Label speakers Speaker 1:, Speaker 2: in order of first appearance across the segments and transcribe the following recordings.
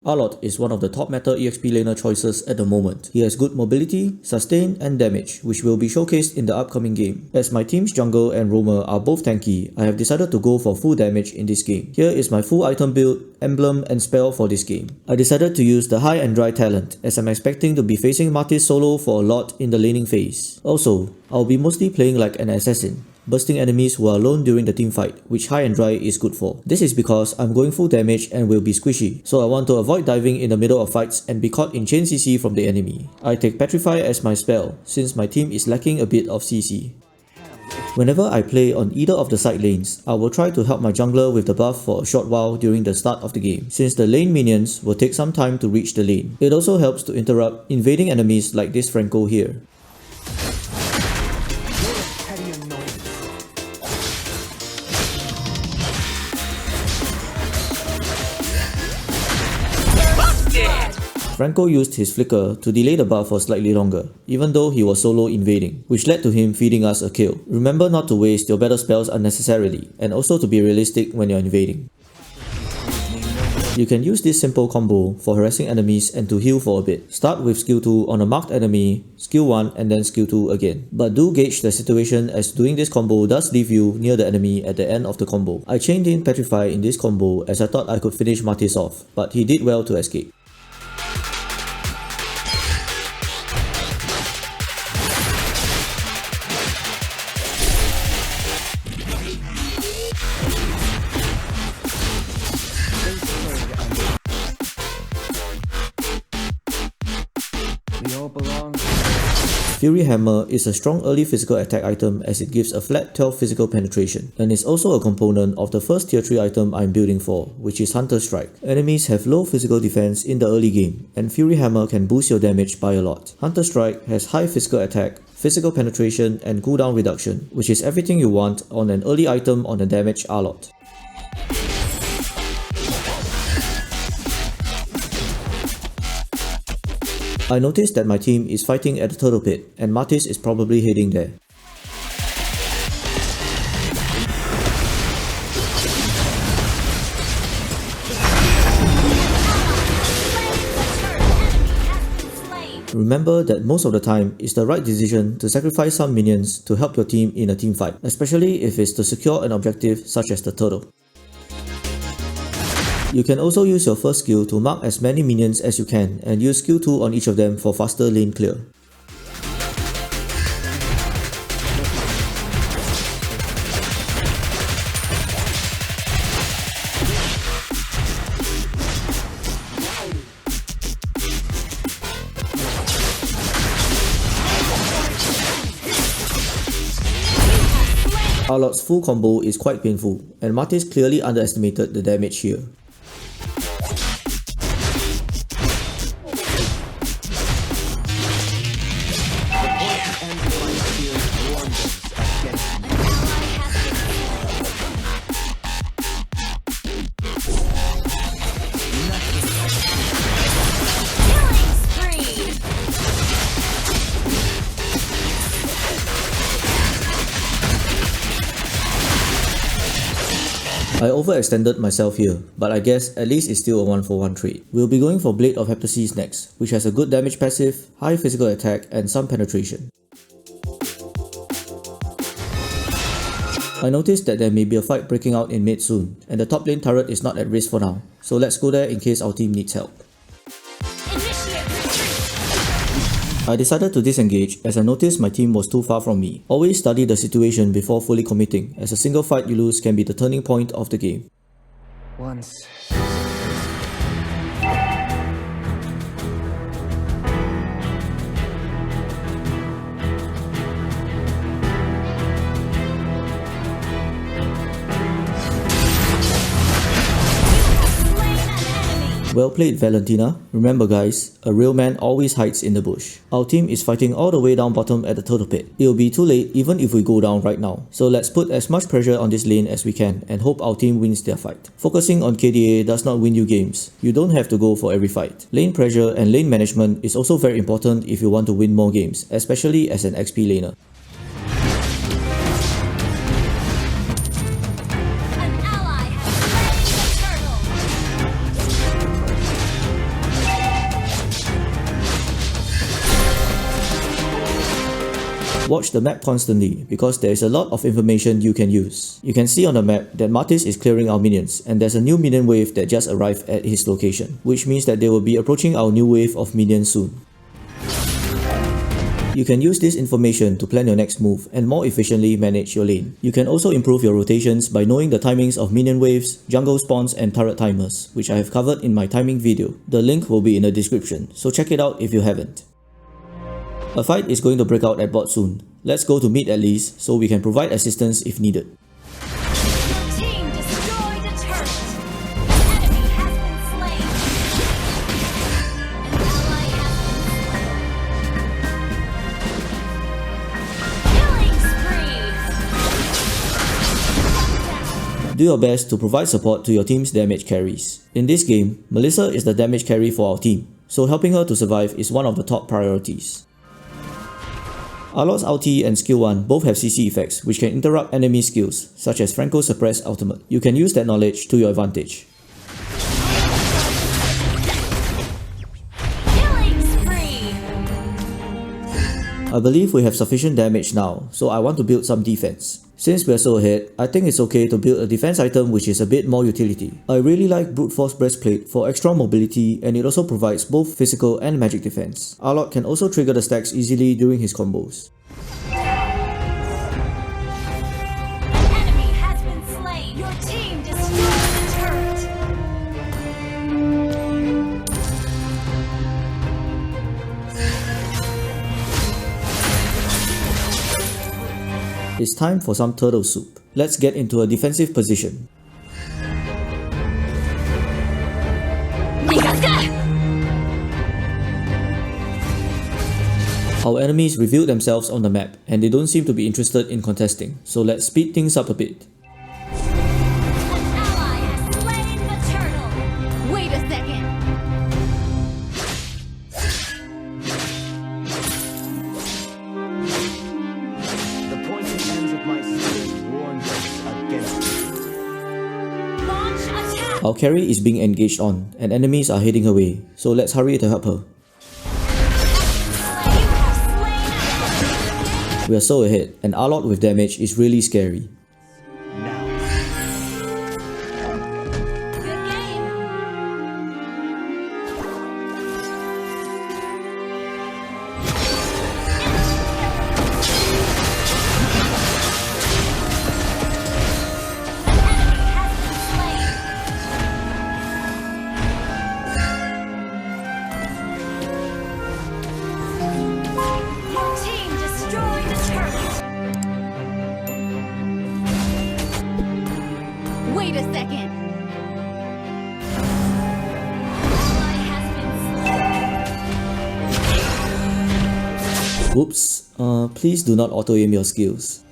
Speaker 1: Arlott is one of the top meta EXP laner choices at the moment. He has good mobility, sustain and damage, which will be showcased in the upcoming game. As my team's jungle and roamer are both tanky, I have decided to go for full damage in this game. Here is my full item build, emblem and spell for this game. I decided to use the high and dry talent, as I'm expecting to be facing Martis solo for a lot in the laning phase. Also, I'll be mostly playing like an assassin, bursting enemies who are alone during the teamfight, which high and dry is good for. This is because I'm going full damage and will be squishy, so I want to avoid diving in the middle of fights and be caught in chain CC from the enemy. I take Petrify as my spell, since my team is lacking a bit of CC. Whenever I play on either of the side lanes, I will try to help my jungler with the buff for a short while during the start of the game, since the lane minions will take some time to reach the lane. It also helps to interrupt invading enemies like this Franco here. Franco used his flicker to delay the buff for slightly longer, even though he was solo invading, which led to him feeding us a kill. Remember not to waste your battle spells unnecessarily, and also to be realistic when you're invading. You can use this simple combo for harassing enemies and to heal for a bit. Start with skill 2 on a marked enemy, skill 1 and then skill 2 again. But do gauge the situation, as doing this combo does leave you near the enemy at the end of the combo. I chained in Petrify in this combo as I thought I could finish Martis off, but he did well to escape. Fury Hammer is a strong early physical attack item as it gives a flat 12 physical penetration, and is also a component of the first tier 3 item I'm building for, which is Hunter Strike. Enemies have low physical defense in the early game, and Fury Hammer can boost your damage by a lot. Hunter Strike has high physical attack, physical penetration and cooldown reduction, which is everything you want on an early item on a damaged Arlott. I noticed that my team is fighting at the Turtle Pit, and Martis is probably heading there. Remember that most of the time, it's the right decision to sacrifice some minions to help your team in a teamfight, especially if it's to secure an objective such as the turtle. You can also use your first skill to mark as many minions as you can and use skill 2 on each of them for faster lane clear. Arlott's full combo is quite painful, and Martis clearly underestimated the damage here. I overextended myself here, but I guess at least it's still a 1-for-1 trade. We'll be going for Blade of Heptasis next, which has a good damage passive, high physical attack and some penetration. I noticed that there may be a fight breaking out in mid soon, and the top lane turret is not at risk for now, so let's go there in case our team needs help. I decided to disengage as I noticed my team was too far from me. Always study the situation before fully committing, as a single fight you lose can be the turning point of the game. Well played, Valentina. Remember guys, a real man always hides in the bush. Our team is fighting all the way down bottom at the Turtle Pit. It'll be too late even if we go down right now. So let's put as much pressure on this lane as we can and hope our team wins their fight. Focusing on KDA does not win you games. You don't have to go for every fight. Lane pressure and lane management is also very important if you want to win more games, especially as an XP laner. Watch the map constantly because there is a lot of information you can use. You can see on the map that Martis is clearing our minions and there's a new minion wave that just arrived at his location, which means that they will be approaching our new wave of minions soon. You can use this information to plan your next move and more efficiently manage your lane. You can also improve your rotations by knowing the timings of minion waves, jungle spawns and turret timers, which I have covered in my timing video. The link will be in the description, so check it out if you haven't. A fight is going to break out at bot soon. Let's go to mid at least, so we can provide assistance if needed. Do your best to provide support to your team's damage carries. In this game, Melissa is the damage carry for our team, so helping her to survive is one of the top priorities. Alott's ulti and skill 1 both have CC effects which can interrupt enemy skills, such as Franco's suppressed ultimate. You can use that knowledge to your advantage. I believe we have sufficient damage now, so I want to build some defense. Since we are so ahead, I think it's okay to build a defense item which is a bit more utility. I really like Brute Force Breastplate for extra mobility, and it also provides both physical and magic defense. Alott can also trigger the stacks easily during his combos. It's time for some turtle soup. Let's get into a defensive position. Our enemies revealed themselves on the map and they don't seem to be interested in contesting, so let's speed things up a bit. Our carry is being engaged on, and enemies are heading her way, so let's hurry to help her. We are so ahead, and Alott with damage is really scary.
Speaker 2: Wait a second.
Speaker 1: Whoops, please do not auto-aim your skills.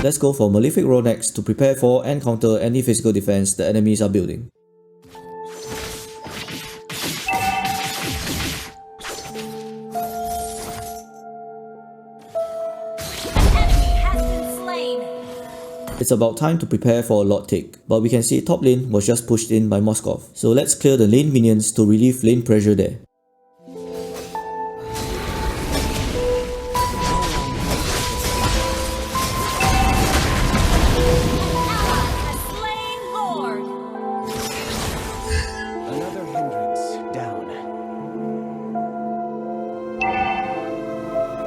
Speaker 1: Let's go for Malefic Roar next to prepare for and counter any physical defense the enemies are building. It's about time to prepare for a lot take, but we can see top lane was just pushed in by Moskov, so let's clear the lane minions to relieve lane pressure there.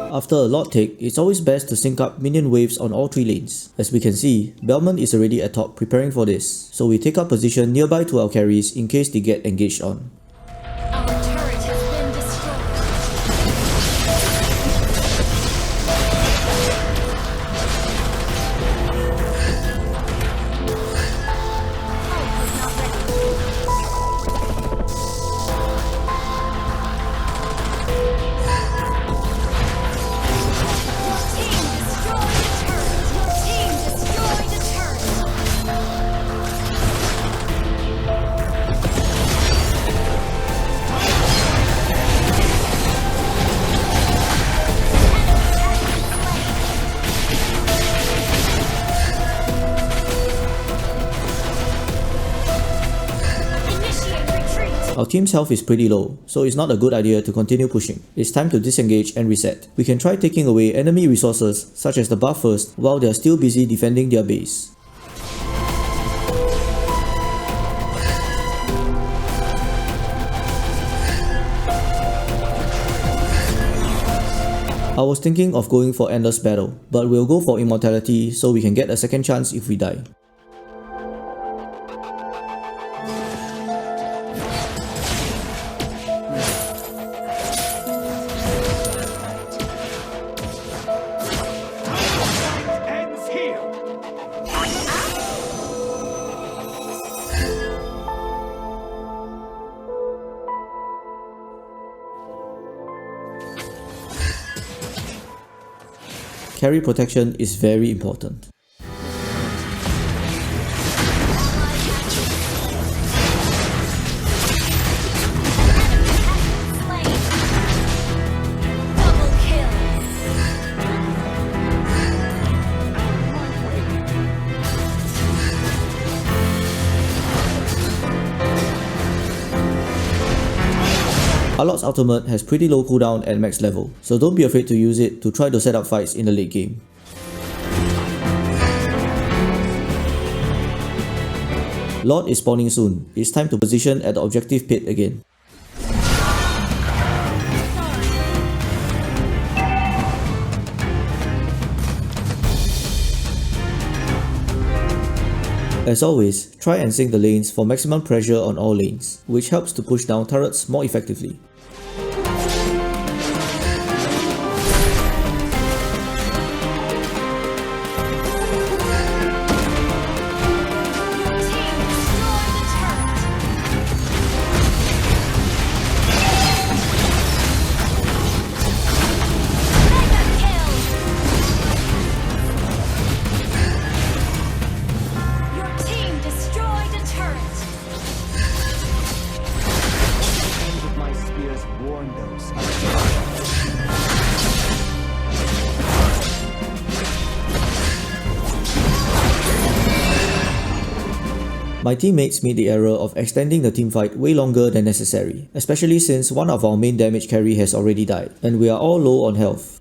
Speaker 1: After a lot take, it's always best to sync up minion waves on all 3 lanes. As we can see, Belmont is already at top preparing for this, so we take up position nearby to our carries in case they get engaged on. Our team's health is pretty low, so it's not a good idea to continue pushing. It's time to disengage and reset. We can try taking away enemy resources such as the buff first while they are still busy defending their base. I was thinking of going for Endless Battle, but we'll go for Immortality so we can get a second chance if we die. Carry protection is very important. Alot's ultimate has pretty low cooldown at max level, so don't be afraid to use it to try to set up fights in the late game. Lord is spawning soon. It's time to position at the objective pit again. As always, try and sync the lanes for maximum pressure on all lanes, which helps to push down turrets more effectively. My teammates made the error of extending the teamfight way longer than necessary, especially since one of our main damage carry has already died, and we are all low on health.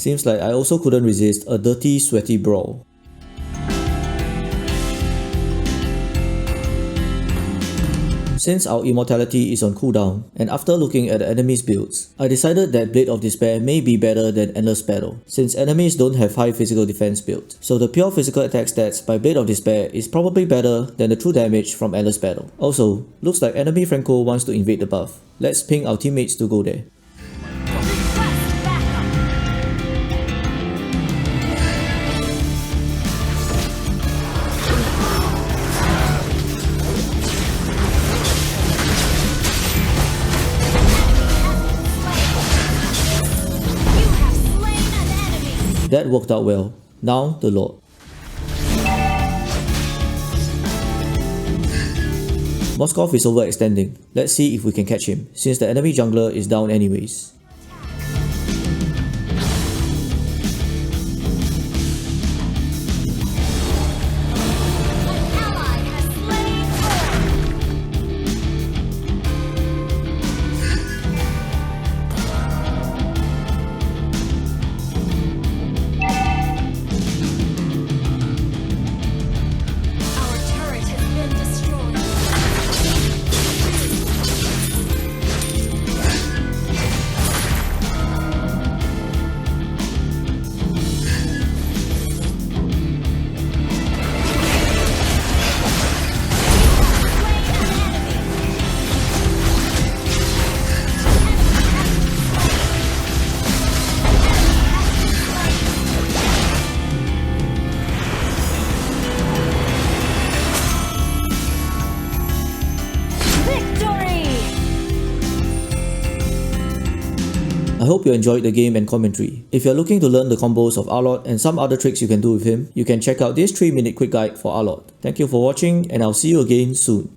Speaker 1: Seems like I also couldn't resist a dirty, sweaty brawl. Since our immortality is on cooldown, and after looking at the enemy's builds, I decided that Blade of Despair may be better than Endless Battle, since enemies don't have high physical defense build. So the pure physical attack stats by Blade of Despair is probably better than the true damage from Endless Battle. Also, looks like enemy Franco wants to invade the buff. Let's ping our teammates to go there. That worked out well. Now the Lord. Moskov is overextending. Let's see if we can catch him, since the enemy jungler is down anyways. I hope you enjoyed the game and commentary. If you're looking to learn the combos of Arlott and some other tricks you can do with him, you can check out this 3-minute quick guide for Arlott. Thank you for watching and I'll see you again soon.